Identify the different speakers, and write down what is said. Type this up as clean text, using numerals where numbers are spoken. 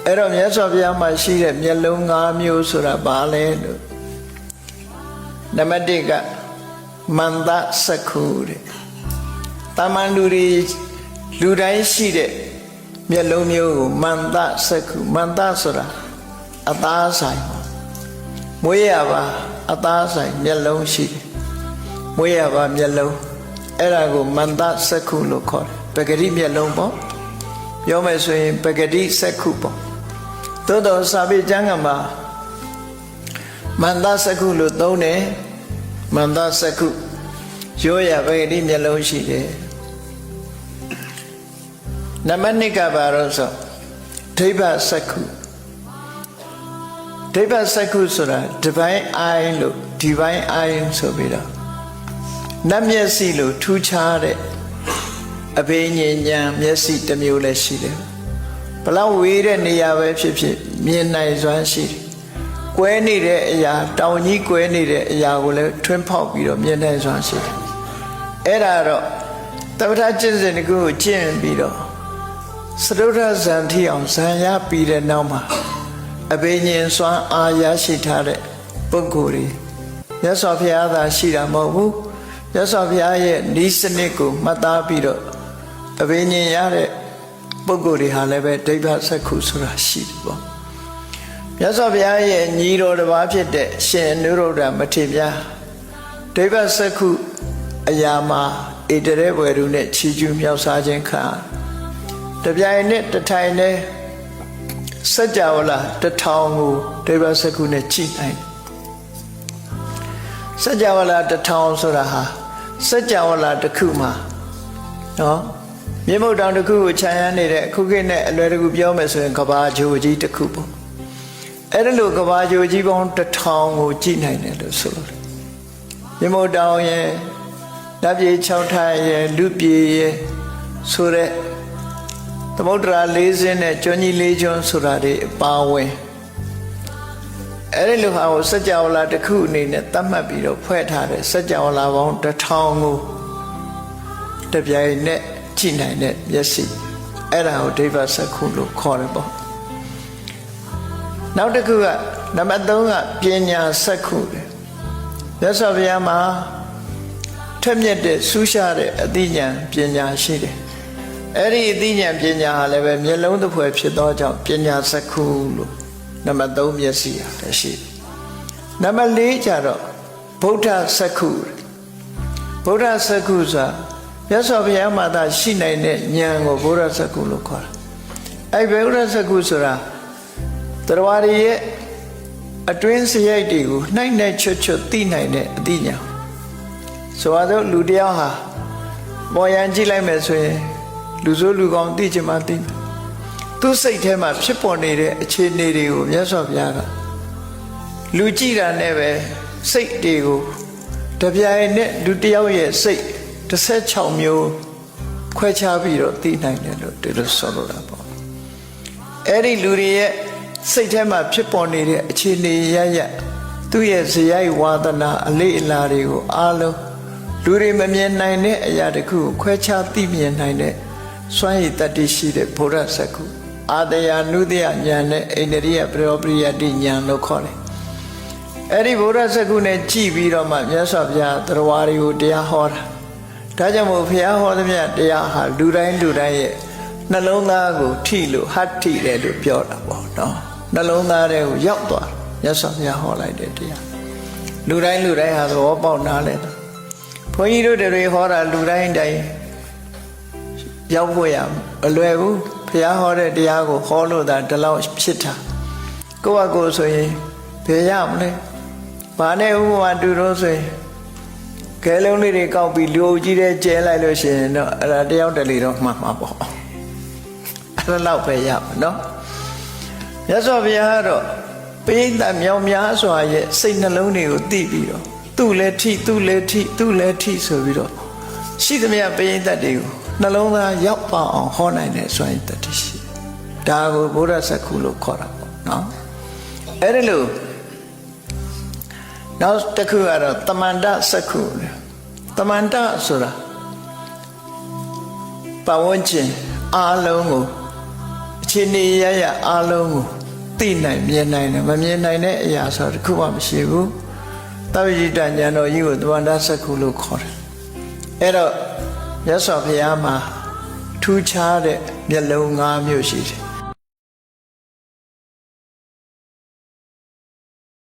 Speaker 1: အဲ့တော့မြတ်စွာဘုရားမှာရှိတဲ့မျက်လုံး၅မျိုးဆိုတာဘာလဲလို့နံပါတ်1ကမန္တစက္ခုတဲ့တာမန်လူတိုင်းရှိတဲ့မျက်လုံးမျိုးကိုမန္တစက္ခုမန္တဆိုတာအသားဆိုင်မွေးရပါအသားဆိုင်မျက်လုံးရှိတယ်မွေးရပါမျက်လုံးအဲ့ဒါကိုမန္တစက္ခုလို့ခေါ်တယ်ပဂတိမျက်လုံးပေါ့ပြောမယ်ဆိုရင်ပဂတိစက္ခုပေါ့သို့တော်စာပေကျမ်းကမှာမန္တစက္ခုလို့သုံးတယ်မန္တစက္ခုရိုးရပဂတိမျက်လုံးရှိတယ်နံပါတ်2ကဘာလို့ဆိုဒိဗ္ဗစက္ခုဒိဗ္ဗစက္ခုဆိုတာ divine eye လို့ divine eye ဆိုပြီးတော့နတ်မျက်စိလို့ထူးခြားတဲ့အဘိညာဉ်ဉာဏ်မျက်စိတစ်မျိုးလည်းရှိတယ်ဘလောက်ဝေးတဲ့နေရာပဲဖြစ်ဖြစ်မြင်နိုင်စွမ်းရှိတယ်ကွဲနေတဲ့အရာတောင်ကြီးကွဲနေတဲ့အရာကိုလည်းထွန်းဖောက်ပြီးတော့မြင်နိုင်စွမ်းရှိတယ်အဲ့ဒါတော့တပ္ပထကျင့်စဉ်ကိုကျင့်ပြီးတော့စတုထဇံထိအောင်ဇံရပြီးတဲ့နောက်မှာအဘိညာဉ်စွမ်းအားရရှိထားတဲ့ပုဂ္ဂိုလ်တွေမြတ်စွာဘုရားသာရှိတာမဟုတ်ဘူးမြတ်စွာဘုရားရဲ့ဤစနစ်ကိုမှတ်သားပြီးတော့အဘိညာဉ်ရတဲ့ပုဂ္ဂိုလ်တွေဟာလည်းပဲဒိဗ္ဗစက္ခုဆိုတာရှိတယ်ပေါ့မြတ်စွာဘုရားရဲ့ညီတော်တစ်ပါးဖြစ်တဲ့ရှင်အနုရုဒ္ဓမထေရဗျာဒိဗ္ဗစက္ခုအရာမှာဣတရေဘွယ်သူနဲ့ချီးကျူးမြောက်စားခြင်းခံတပြိုင်နဲ့တထိုင်နဲ့စัจ java လာ1000ကိုဒိဗ္ဗစက္ခုနဲ့ကြည့်နိုင်စัจ java လာ1000ဆိုတာဟာစัจ java လာတစ်ခုမှာနော်မြေမုတ်တောင်တစ်ခုကိုခြံရမ်းနေတဲ့အခုခေတ်နဲ့အလွယ်တကူပြောမယ်ဆိုရင်ကဘာဂျိုကြီးတစ်ခုပေါ့အဲ့ဒါလို့ကဘာဂျိုကြီးပေါင်း1000ကိုကြည့်နိုင်တယ်လို့ဆိုလို့မြေမုတ်တောင်ရဲ့လက်ပြေ6ထိုင်ရဲ့လူပြေရဲ့ဆိုတဲ့သမုဒ္ဒရာ၄စင်းနဲ့ကျွန်းကြီး၄ကျွန်းဆိုတာတွေအပါဝင်အဲ့ဒီလိုဟာကိုစัจ java လာတစ်ခုအနေနဲ့သတ်မှတ်ပြီးတော့ဖွဲ့ထားတဲ့စัจ java လာပေါင်း1000ကိုတပြိုင်နဲ့ကြည့်နိုင်တဲ့မျက်စိအဲ့ဒါကိုဒိဗ္ဗစက္ခုလို့ခေါ်တယ်ပေါ့နောက်တစ်ခုကနံပါတ်3ကပညာစက္ခုတယ်မြတ်စွာဘုရားမှာထက်မြက်တဲ့ဆူးရှားတဲ့အသိဉာဏ်ပညာရှိတယ်အဲ့ဒီအသိဉာဏ်ပညာဟာလည်းပဲမျက်လုံးတစ်ဖွဲ့ဖြစ်သောကြောင့်ပညာစက္ခုလို့နံပါတ်3မျက်စိဟာလည်းရှိတယ်နံပါတ်4ကျတော့ဗုဒ္ဓစက္ခုဗုဒ္ဓစက္ခုဆိုတာမြတ်စွာဘုရားမှာသာရှိနိုင်တဲ့ဉာဏ်ကိုဗုဒ္ဓစက္ခုလို့ခေါ်တာအဲ့ဗုဒ္ဓစက္ခုဆိုတာတရားရည်ရဲ့အတွင်းစရိုက်တွေကိုနှိုက်နှက်ချွတ်ချွတ်သိနိုင်တဲ့အသိဉာဏ်ဆိုတော့လူတယောက်ဟာပေါ်ရန်ကြည့်လိုက်မယ်ဆိုရင်လူဆိုးလူကောင်းသိချင်မှသိမယ်သူ့စိတ်ထဲမှာဖြစ်ပေါ်နေတဲ့အခြေအနေတွေကိုမြတ်စွာဘုရားကလူကြည့်တာနဲ့ပဲစိတ်တွေကိုတပြိုင်နဲ့လူတယောက်ရဲ့စိတ်16မျိုးခွဲခြားပြီးတော့သိနိုင်တယ်လို့ဒီလိုဆိုလိုတာပေါ့အဲ့ဒီလူတွေရဲ့စိတ်ထဲမှာဖြစ်ပေါ်နေတဲ့အခြေအနေရသူ့ရဲ့ဇယိုက်ဝါဒနာအလေးအလာတွေကိုအားလုံးလူတွေမမြင်နိုင်တဲ့အရာတခုကိုခွဲခြားသိမြင်နိုင်တဲ့စွမ်းရည်တတ္တိရှိတဲ့ဗုဒ္ဓစက္ခုအာတယာနုတယဉာဏ်နဲ့အိန္ဒြိယပရောပရိယတိဉာဏ်လို့ခေါ်တယ်အဲ့ဒီဗုဒ္ဓစက္ခုနဲ့ကြည့်ပြီးတော့မှမြတ်စွာဘုရားတရားတွေကိုတရားဟောတာဒါကြောင့်မို့ဘုရားဟောသမျှတရားဟာလူတိုင်းရဲ့နှလုံးသားကိုထိလို့ဟတ်ထိတယ်လို့ပြောတာပေါ့နော်နှလုံးသားတွေကိုရောက်သွားမြတ်စွာဘုရားဟောလိုက်တဲ့တရားလူတိုင်းဟာသဘောပေါက်နားလဲတာဘုန်းကြီးတို့တွေဟောတာလူတိုင်းရောက်ဖို့ရအလွယ်ဘူးဘုရားဟောတဲ့တရားကိုဟောလို့သာဒီလောက်ဖြစ်တာကိုယ့်အကိုဆိုရင်ဘယ်ရမလဲဘာနဲ့ဥပမာတူတော့ဆိုရင်ကဲလုံးလေးတွေကောက်ပြီးလူအုပ်ကြီးတဲ့ကျဲလိုက်လို့ရှိရင်တော့အဲ့ဒါတယောက်တလေတော့မှတ်မှာပေါ့အဲ့ဒါတော့ပဲရမှာနော်မြတ်စွာဘုရားကတော့ပိဋကမြောင်များစွာရဲ့စိတ်နှလုံးတွေကိုသိပြီးတော့သူ့လည်းထိဆိုပြီးတော့ရှိသမျှပိဋကတွေကိုနှလုံးသားရောက်ပါအောင်ဟောနိုင်တဲ့စွမ်းရည်တတ္တိရှိဒါကိုဗုဒ္ဓစက္ခုလို့ခေါ်တာပေါ့နော်အဲ့ဒါလို့နောက်တစ်ခုကတော့တမန္တစက္ခုတမန္တဆိုတာပတ်ဝန်းကျင်အားလုံးကို အခြေအနေရရအားလုံးကိုသိနိုင်မြင်နိုင်တယ်မမြင်နိုင်တဲ့အရာဆိုတော့တစ်ခုမှမရှိဘူးတပ္ပယိတဉာဏ်တော်ကြီးကိုသဝန္တစက္ခုလို့ခေါ်တယ်အဲ့တော့မြတ်စွာဘုရားမှာထူးခြားတဲ့မျက်လုံး၅မျိုးရှိတယ်